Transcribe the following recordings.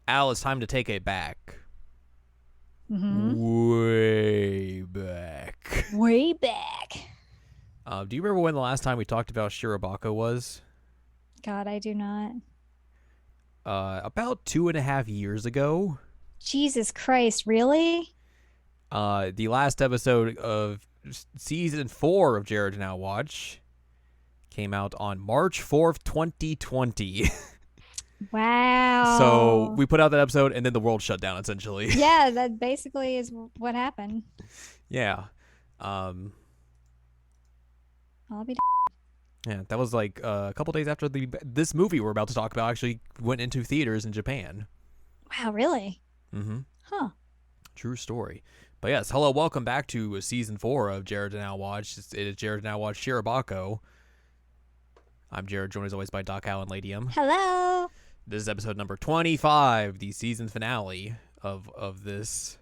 Al, it's time to take it back. Mm-hmm. Way back. Way back. Do you remember when the last time we talked about SHIROBAKO was? God, I do not. About 2.5 years ago. Jesus Christ, really? The last episode of season 4 of Jared Now Watch came out on March 4th, 2020. Wow. So we put out that episode and then the world shut down, essentially. Yeah, that basically is what happened. Yeah. I'll be Yeah, that was like a couple days after this movie we're about to talk about actually went into theaters in Japan. Wow, really? Mm-hmm. Huh. True story. But yes, hello, welcome back to season 4 of Jared Now Watch. It is Jared Now Watch SHIROBAKO. I'm Jared, joined as always by Doc Al and Ladium. Hello. This is episode number 25, the season finale of this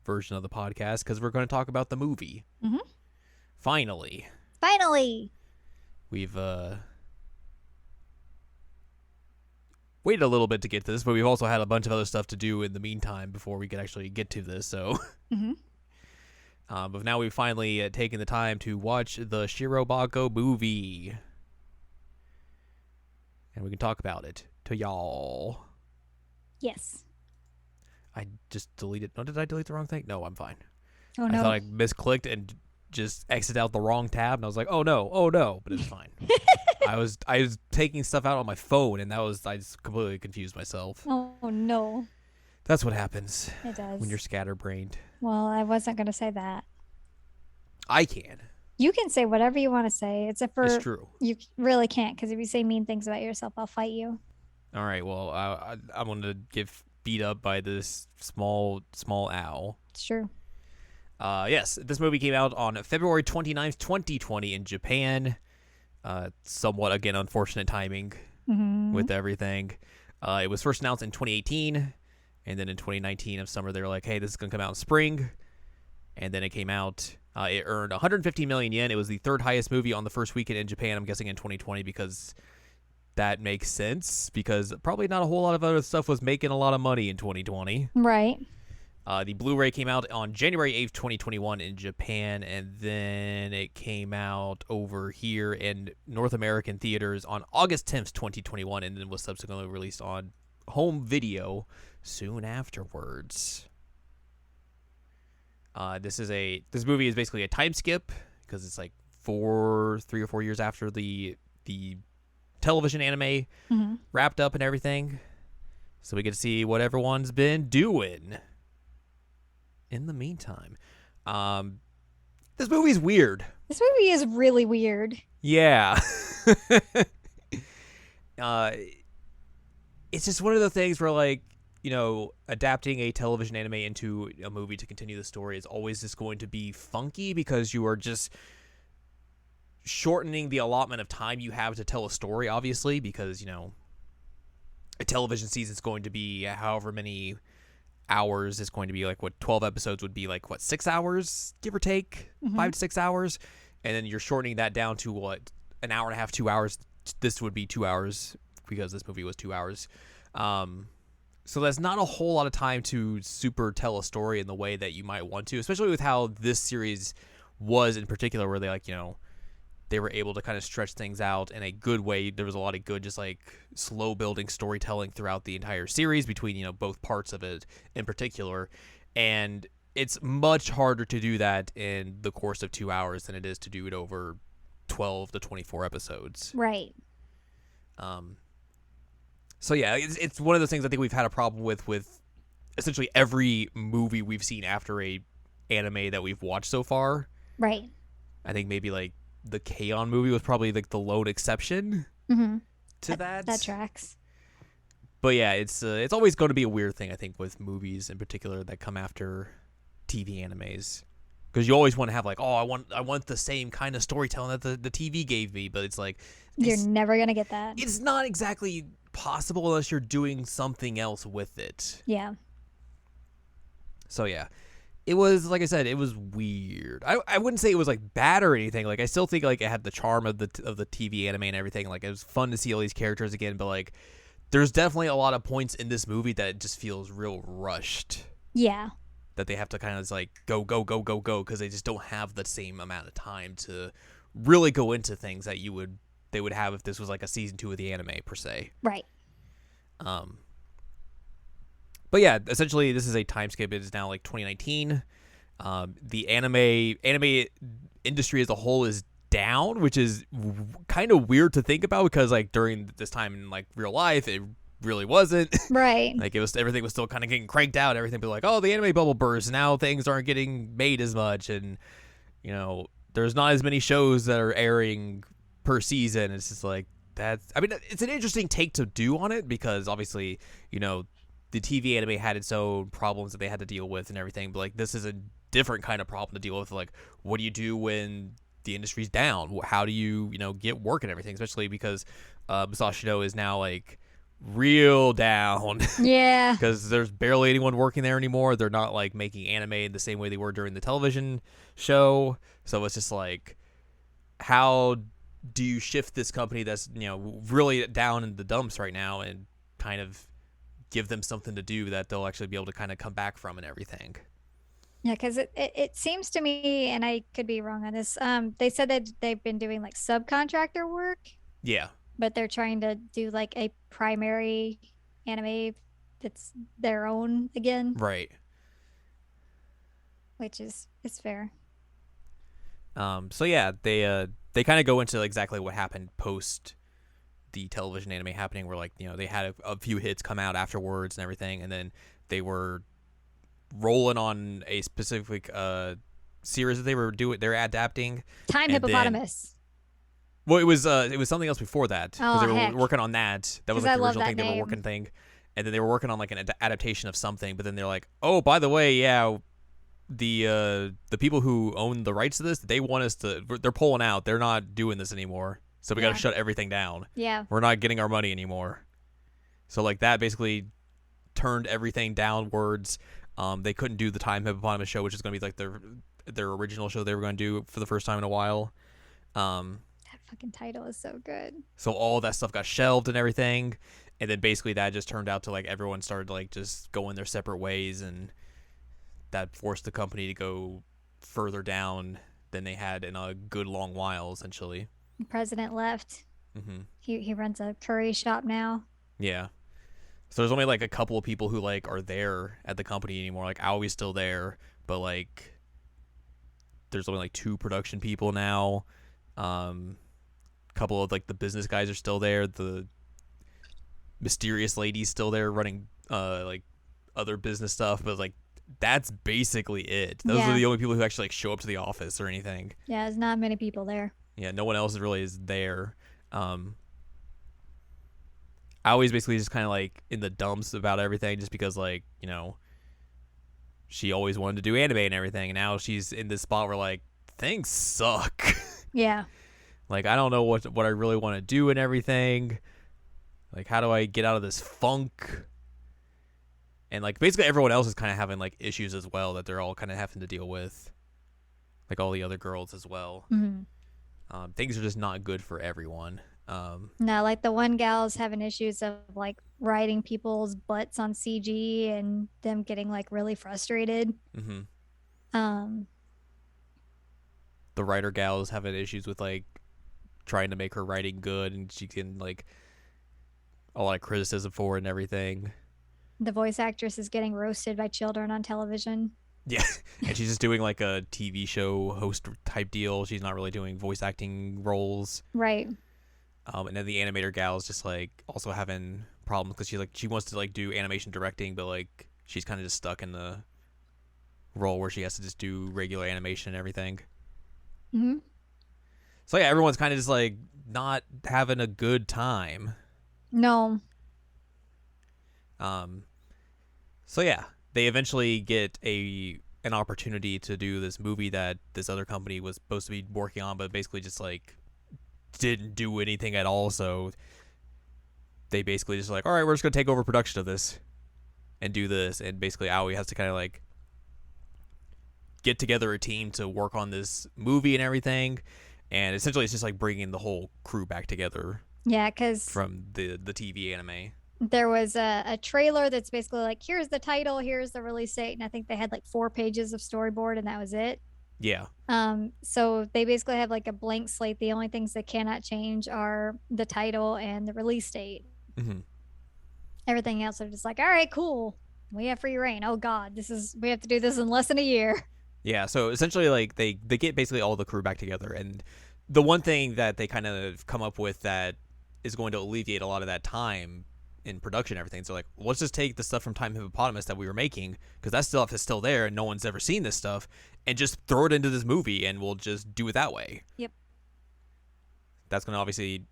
version of the podcast, because we're going to talk about the movie. Mm-hmm. Finally. We've waited a little bit to get to this, but we've also had a bunch of other stuff to do in the meantime before we could actually get to this. So, Mm-hmm. But now we've finally taken the time to watch the SHIROBAKO movie, and we can talk about it to y'all. Yes. I just deleted. Oh, did I delete the wrong thing? No, I'm fine. Oh, I no. thought I misclicked and just exited out the wrong tab, and I was like, oh no, but it's fine. I was taking stuff out on my phone, and I just completely confused myself. Oh, no. That's what happens It does. when you're scatterbrained. Well, I wasn't going to say that. I can. You can say whatever you want to say, except for It's true. you really can't, because if you say mean things about yourself, I'll fight you. All right, well, I'm going to get beat up by this small owl. It's true. Yes, this movie came out on February 29th, 2020 in Japan. Somewhat, again, unfortunate timing with everything. It was first announced in 2018, and then in 2019 of summer, they were like, hey, this is going to come out in spring. And then it came out. It earned 150 million yen. It was the third highest movie on the first weekend in Japan, I'm guessing in 2020, because that makes sense, because probably not a whole lot of other stuff was making a lot of money in 2020. Right. The Blu-ray came out on January 8th, 2021 in Japan, and then it came out over here in North American theaters on August 10th, 2021, and then was subsequently released on home video soon afterwards. This movie is basically a time skip, because it's like 3 or 4 years after the television anime wrapped up and everything. So we get to see what everyone's been doing in the meantime. This movie's weird. This movie is really weird. Yeah. It's just one of the things where, like, you know, adapting a television anime into a movie to continue the story is always just going to be funky, because you are just shortening the allotment of time you have to tell a story, obviously, because, you know, a television season is going to be however many hours. Is going to be like, what, 12 episodes would be like, what, 6 hours, give or take, 5 to 6 hours, and then you're shortening that down to, what, an hour and a half, 2 hours. This would be 2 hours, because this movie was 2 hours. So that's not a whole lot of time to super tell a story in the way that you might want to, especially with how this series was in particular, where they, like, you know, they were able to kind of stretch things out in a good way. There was a lot of good, just like slow building storytelling throughout the entire series between, you know, both parts of it in particular. And it's much harder to do that in the course of 2 hours than it is to do it over 12 to 24 episodes. Right. So yeah, it's one of those things I think we've had a problem with essentially every movie we've seen after a anime that we've watched so far. Right. I think maybe like the K-On! Movie was probably like the lone exception to that. That tracks. But yeah, it's always going to be a weird thing, I think, with movies in particular that come after TV animes, because you always want to have like, oh, I want the same kind of storytelling that the TV gave me, but it's like You're never gonna get that. It's not exactly possible unless you're doing something else with it. Yeah. So yeah, it was, like I said, it was weird. I wouldn't say it was like bad or anything. Like, I still think like it had the charm of the TV anime and everything. Like, it was fun to see all these characters again, but like there's definitely a lot of points in this movie that it just feels real rushed. Yeah. That they have to kind of like go because they just don't have the same amount of time to really go into things that they would have if this was like a season 2 of the anime per se. Right. But yeah, essentially this is a time skip. It is now like 2019. The anime industry as a whole is down, which is kind of weird to think about because like during this time in like real life it really wasn't. Right. Like everything was still kind of getting cranked out. Everything was like, oh, the anime bubble burst. Now things aren't getting made as much, and you know there's not as many shows that are airing per season. It's just like I mean, it's an interesting take to do on it because obviously, you know, the TV anime had its own problems that they had to deal with and everything. But like this is a different kind of problem to deal with. Like, what do you do when the industry's down? How do you get work and everything? Especially because Musashi No is now like real down. Yeah. Because there's barely anyone working there anymore. They're not like making anime in the same way they were during the television show. So it's just like, how do you shift this company that's really down in the dumps right now and kind of give them something to do that they'll actually be able to kind of come back from and everything? Yeah, because it seems to me, and I could be wrong on this, they said that they've been doing like subcontractor work. Yeah. But they're trying to do like a primary anime that's their own again. Right. Which is fair. So yeah, they kind of go into exactly what happened post the television anime happening, where like they had a few hits come out afterwards and everything, and then they were rolling on a specific series that they're adapting. Time Hippopotamus. Well, it was something else before that because Oh, they were heck. working on that. That was like the original thing they were name. working thing, and then they were working on like an adaptation of something. But then they're like, oh, by the way, yeah, the people who own the rights to this, they're pulling out. They're not doing this anymore. So we got to shut everything down. Yeah. We're not getting our money anymore. So like that basically turned everything downwards. They couldn't do the Time Hippopotamus show, which is going to be like their original show they were going to do for the first time in a while. That fucking title is so good. So all that stuff got shelved and everything, and then basically that just turned out to like everyone started like just going their separate ways, and that forced the company to go further down than they had in a good long while, essentially. The president left. Mm-hmm. He runs a curry shop now. Yeah. So there's only like a couple of people who like are there at the company anymore. Like Aoi's still there, but like there's only like 2 production people now. Couple of like the business guys are still there. The mysterious lady's still there running like other business stuff, but like that's basically it. Those are the only people who actually like show up to the office or anything. Yeah, there's not many people there. Yeah, no one else really is there. Aoi's basically just kind of like in the dumps about everything, just because like she always wanted to do anime and everything, and now she's in this spot where like things suck. Yeah. Like I don't know what I really want to do and everything. Like how do I get out of this funk? And like basically everyone else is kind of having like issues as well that they're all kind of having to deal with. Like all the other girls as well. Mm-hmm. Things are just not good for everyone. No, like the one gal's having issues of like writing people's butts on CG and them getting like really frustrated. Mm-hmm. The writer gal is having issues with like trying to make her writing good, and she can like a lot of criticism for it and everything. The voice actress is getting roasted by children on television. Yeah, and she's just doing like a TV show host type deal. She's not really doing voice acting roles. Right. And then the animator gal is just like also having problems because she wants to like do animation directing, but like she's kind of just stuck in the role where she has to just do regular animation and everything. Mm-hmm. So yeah, everyone's kind of just like not having a good time. No. So yeah, they eventually get an opportunity to do this movie that this other company was supposed to be working on, but basically just like didn't do anything at all. So they basically just like, all right, we're just gonna take over production of this and do this, and basically Aoi has to kind of like get together a team to work on this movie and everything, and essentially it's just like bringing the whole crew back together. Yeah, because from the TV anime. there was a trailer that's basically like, here's the title, here's the release date, and I think they had like 4 pages of storyboard, and that was it. Yeah. So they basically have like a blank slate. The only things that cannot change are the title and the release date. Hmm. Everything else are just like, all right, cool. We have free reign. Oh God, we have to do this in less than a year. Yeah, so essentially, like they get basically all the crew back together, and the one thing that they kind of come up with that is going to alleviate a lot of that time in production and everything. So like, let's just take the stuff from Time Hippopotamus that we were making, because that stuff is still there and no one's ever seen this stuff, and just throw it into this movie, and we'll just do it that way. Yep. That's going to obviously,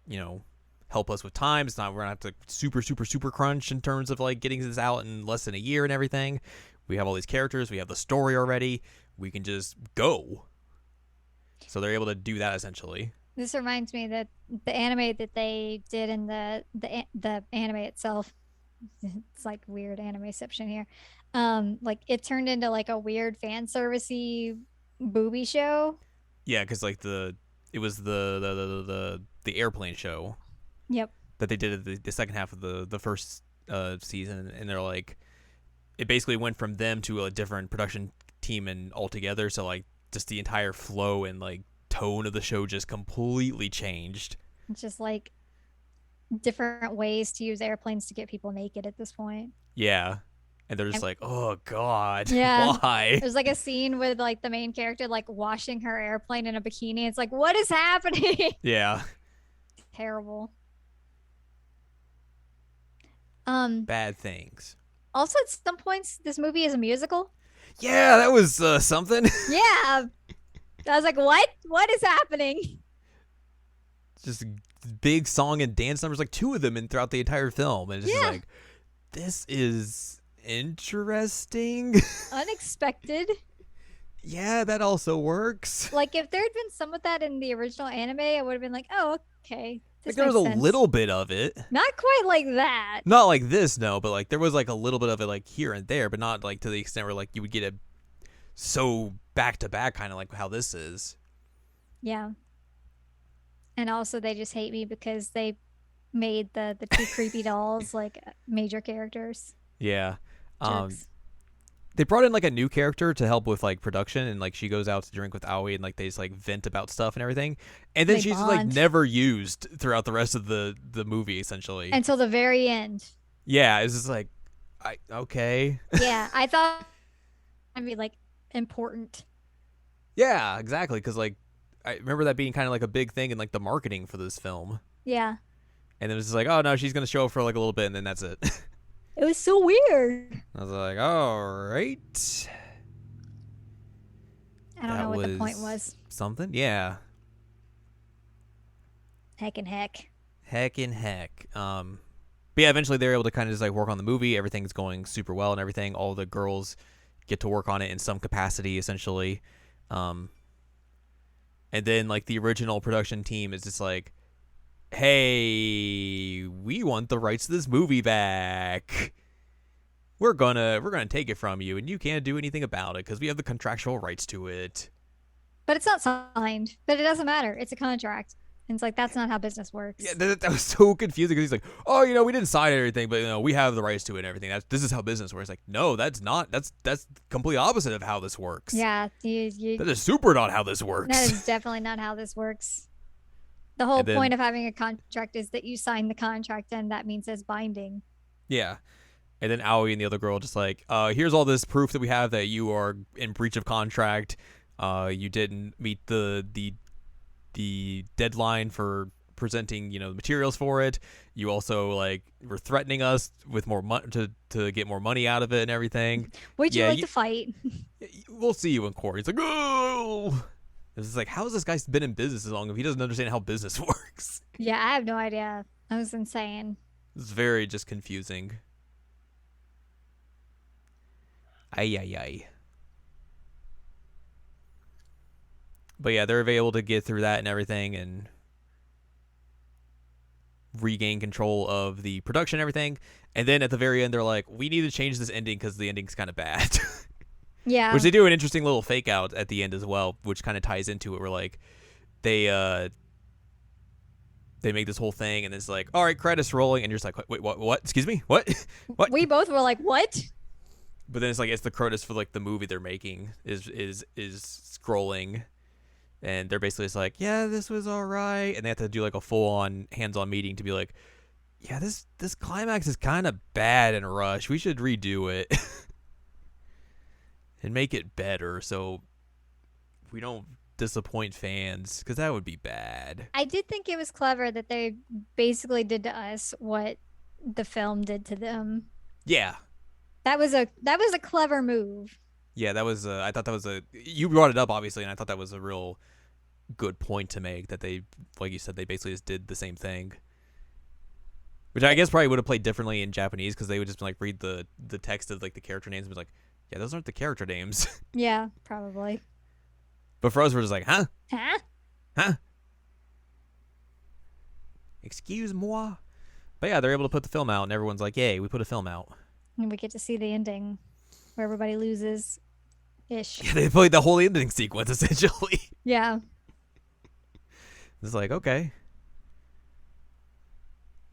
help us with time. It's not we're gonna have to super crunch in terms of like getting this out in less than a year and everything. We have all these characters, we have the story already. We can just go. So they're able to do that essentially. This reminds me that the anime that they did in the anime itself, it's like weird animeception here. Like it turned into like a weird fan servicey booby show. Yeah, because like it was the airplane show. Yep. That they did at the second half of the first season, and they're like, it basically went from them to a different production team and altogether. So like, just the entire flow and like tone of the show just completely changed. It's just like different ways to use airplanes to get people naked at this point. Yeah. And they're just like, oh God, yeah. why? There's like a scene with like the main character like washing her airplane in a bikini. It's like, what is happening? Yeah. Terrible. Bad things. Also, at some points, this movie is a musical. Yeah, that was something. Yeah. I was like, what? What is happening? Just big song and dance numbers, like 2 of them in throughout the entire film. And it's just like, this is interesting. Unexpected. Yeah, that also works. Like, if there had been some of that in the original anime, I would have been like, oh, okay. Like, there was a little bit of it. Not quite like that. Not like this, no, but like there was like a little bit of it like here and there, but not like to the extent where like you would get it so back to back, kind of like how this is. Yeah. And also they just hate me because they made the 2 creepy dolls like major characters. Yeah. Jerks. They brought in like a new character to help with like production, and like she goes out to drink with Aoi, and like they just like vent about stuff and everything, and then she's just like never used throughout the rest of the movie essentially until the very end. Yeah, it's just like, okay. Yeah, I thought it'd be like important. Yeah, exactly, because like I remember that being kind of like a big thing in like the marketing for this film. Yeah. And then it was just like, oh no, she's gonna show up for like a little bit, and then that's it. It was so weird. I was like, all right. I don't know what the point was. Something? Yeah. Heck and heck. Heck and heck. But yeah, eventually they're able to kind of just like work on the movie. Everything's going super well and everything. All the girls get to work on it in some capacity, essentially. And then like the original production team is just like, hey, we want the rights to this movie back. We're gonna take it from you, and you can't do anything about it because we have the contractual rights to it. But it's not signed. But it doesn't matter. It's a contract. And it's like, that's not how business works. Yeah, that was so confusing because he's like, oh, we didn't sign everything, but we have the rights to it and everything. This is how business works. Like, no, that's not. That's complete opposite of how this works. Yeah, that is super not how this works. That is definitely not how this works. The whole point of having a contract is that you sign the contract, and that means it's binding. Yeah. And then Aoi and the other girl just like, here's all this proof that we have that you are in breach of contract. You didn't meet the deadline for presenting, the materials for it. You also like were threatening us with more money to get more money out of it and everything. Would you like to fight? We'll see you in court. He's like, oh. It's like, how has this guy been in business as long if he doesn't understand how business works? Yeah, I have no idea. That was insane. It's very just confusing. Ay. But yeah, they're able to get through that and everything and regain control of the production and everything. And then at the very end, they're like, we need to change this ending because the ending's kind of bad. Yeah. Which they do an interesting little fake out at the end as well, which kind of ties into it. Where like they they make this whole thing, and it's like, all right, credits rolling, and you're just like, wait, what? Excuse me, what? What? We both were like, what? But then it's like it's the credits for like the movie they're making is scrolling, and they're basically just like, yeah, this was all right, and they have to do like a full on hands on meeting to be like, yeah, this climax is kind of bad and rushed. We should redo it and make it better so we don't disappoint fans, because that would be bad. I did think it was clever that they basically did to us what the film did to them. Yeah. That was a clever move. Yeah, that was. I thought that was you brought it up obviously, and I thought that was a real good point to make. That they, like you said, they basically just did the same thing, which I guess probably would have played differently in Japanese, because they would just like read the text of like the character names and be like, yeah, those aren't the character names. Yeah, probably. But for us, we're just like, huh? Huh? Excuse moi? But yeah, they're able to put the film out, and everyone's like, yay, we put a film out. And we get to see the ending where everybody loses ish. Yeah, they played the whole ending sequence, essentially. Yeah. It's like, okay.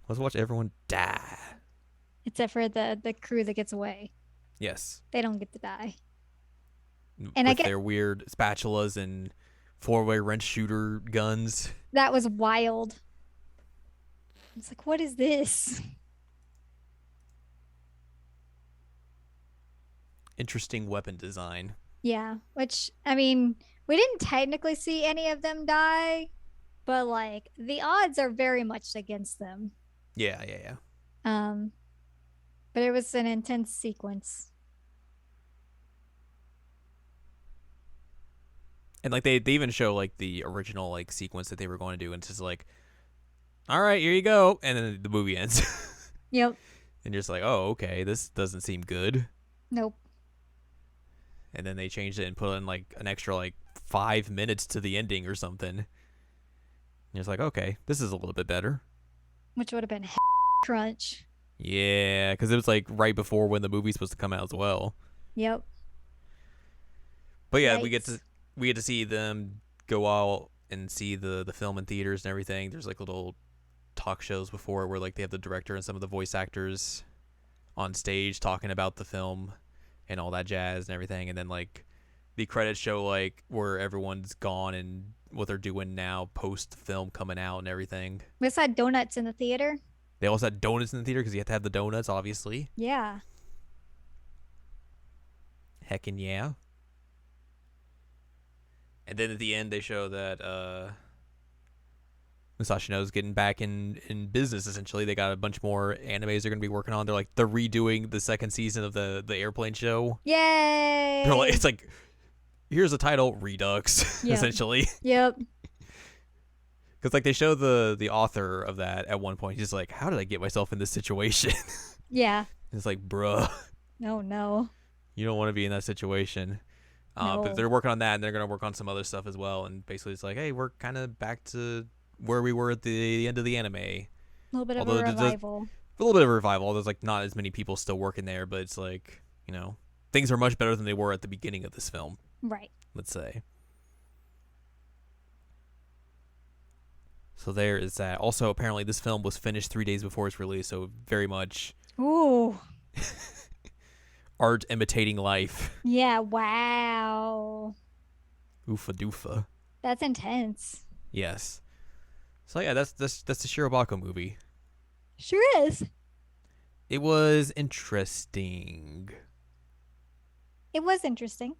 Let's watch everyone die. Except for the crew that gets away. Yes. They don't get to die. And with their weird spatulas and four-way wrench shooter guns. That was wild. It's like, what is this? Interesting weapon design. Yeah, which, I mean, we didn't technically see any of them die, but like the odds are very much against them. Yeah. But it was an intense sequence. And like they even show like the original like sequence that they were going to do, and it's just like, all right, here you go, and then the movie ends. Yep. And you're just like, oh, okay, this doesn't seem good. Nope. And then they changed it and put in like an extra like 5 minutes to the ending or something. And it's like, okay, this is a little bit better. Which would have been crunch. Yeah, because it was like right before when the movie's supposed to come out as well. Yep. But yeah, Yikes. we get to see them go out and see the film in theaters and everything. There's like little talk shows before where like they have the director and some of the voice actors on stage talking about the film and all that jazz and everything, and then like the credits show like where everyone's gone and what they're doing now post film coming out and everything. We also had donuts in the theater. They also had donuts in the theater because you have to have the donuts, obviously. Yeah. Heckin' yeah. And then at the end they show that Musashi No's getting back in business, essentially. They got a bunch more animes they're going to be working on. They're redoing the second season of the airplane show. Yay! It's like, here's the title, Redux, Yep. essentially. Yep. Because like they show the author of that at one point. He's just like, how did I get myself in this situation? Yeah. It's like, bruh, Oh, no. you don't want to be in that situation. No. But they're working on that, and they're going to work on some other stuff as well. And basically it's like, hey, we're kind of back to where we were at the end of the anime. A little bit of Although a revival. A little bit of a revival. There's like not as many people still working there, but it's like, things are much better than they were at the beginning of this film. Right. Let's say. So there is that. Also, apparently this film was finished 3 days before its release, so very much Ooh. art imitating life. Yeah. Wow. Oofa doofa. That's intense. Yes. So yeah, that's the Shirobako movie. Sure is. It was interesting. It was interesting.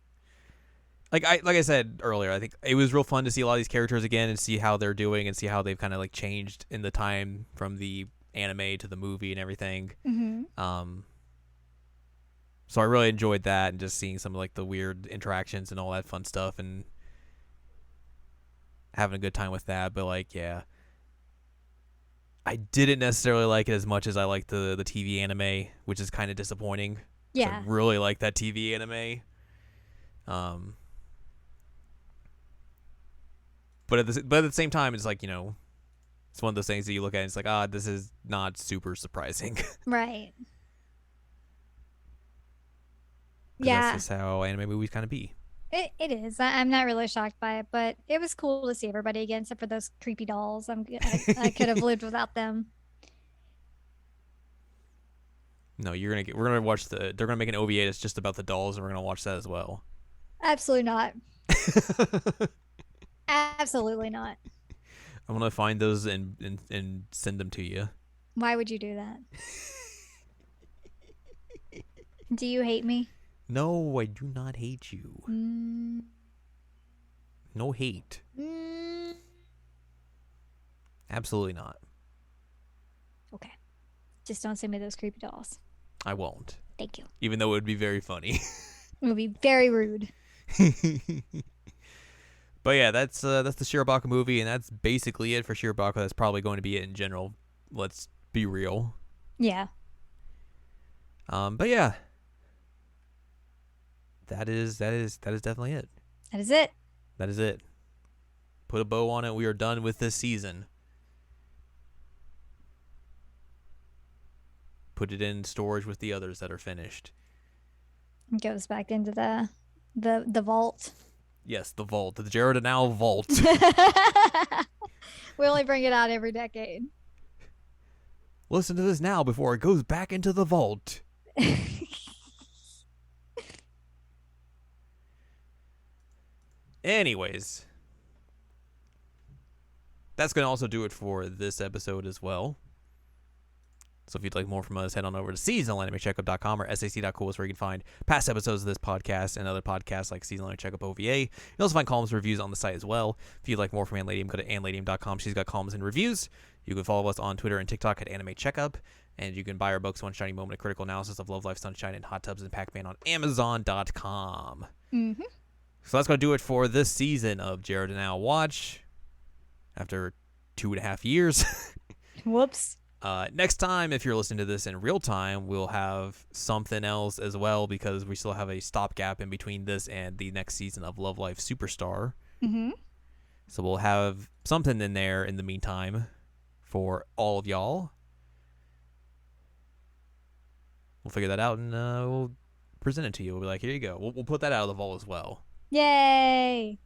Like I said earlier, I think it was real fun to see a lot of these characters again and see how they're doing and see how they've kind of like changed in the time from the anime to the movie and everything. Mm-hmm. So I really enjoyed that, and just seeing some of like the weird interactions and all that fun stuff and having a good time with that. But like, yeah, I didn't necessarily like it as much as I liked the TV anime, which is kind of disappointing. Yeah. I really like that TV anime. But at the same time, it's like, it's one of those things that you look at and it's like, this is not super surprising. Right. 'Cause Yeah. that's just how anime movies kind of be. It is. I'm not really shocked by it, but it was cool to see everybody again, except for those creepy dolls. I could have lived without them. No, we're gonna watch they're gonna make an OVA that's just about the dolls, and we're gonna watch that as well. Absolutely not. Absolutely not. I'm gonna find those and send them to you. Why would you do that? Do you hate me? No, I do not hate you. Mm, No hate. mm. Absolutely not. Okay. Just don't send me those creepy dolls. I won't. Thank you. Even though it would be very funny. It would be very rude. But yeah, that's the Shirobako movie, and that's basically it for Shirobako. That's probably going to be it in general. Let's be real. Yeah. But yeah, that is definitely it. That is it. That is it. Put a bow on it. We are done with this season. Put it in storage with the others that are finished. It goes back into the vault. Yes, the vault, the Jared and Al vault. We only bring it out every decade. Listen to this now before it goes back into the vault. Anyways, that's going to also do it for this episode as well. So if you'd like more from us, head on over to seasonalanimecheckup.com or sac.cool is where you can find past episodes of this podcast and other podcasts like Seasonal Anime Checkup OVA. You'll also find columns and reviews on the site as well. If you'd like more from Anladium, go to anladium.com. She's got columns and reviews. You can follow us on Twitter and TikTok at Anime Checkup. And you can buy our books, One Shiny Moment, A Critical Analysis of Love, Life, Sunshine, and Hot Tubs and Pac-Man on Amazon.com. Mm-hmm. So that's going to do it for this season of Jared and Al Watch. After 2.5 years. Whoops. Next time, if you're listening to this in real time, we'll have something else as well because we still have a stopgap in between this and the next season of Love Life Superstar. Mm-hmm. So we'll have something in there in the meantime for all of y'all. We'll figure that out and we'll present it to you. We'll be like, here you go. We'll put that out of the vault as well. Yay.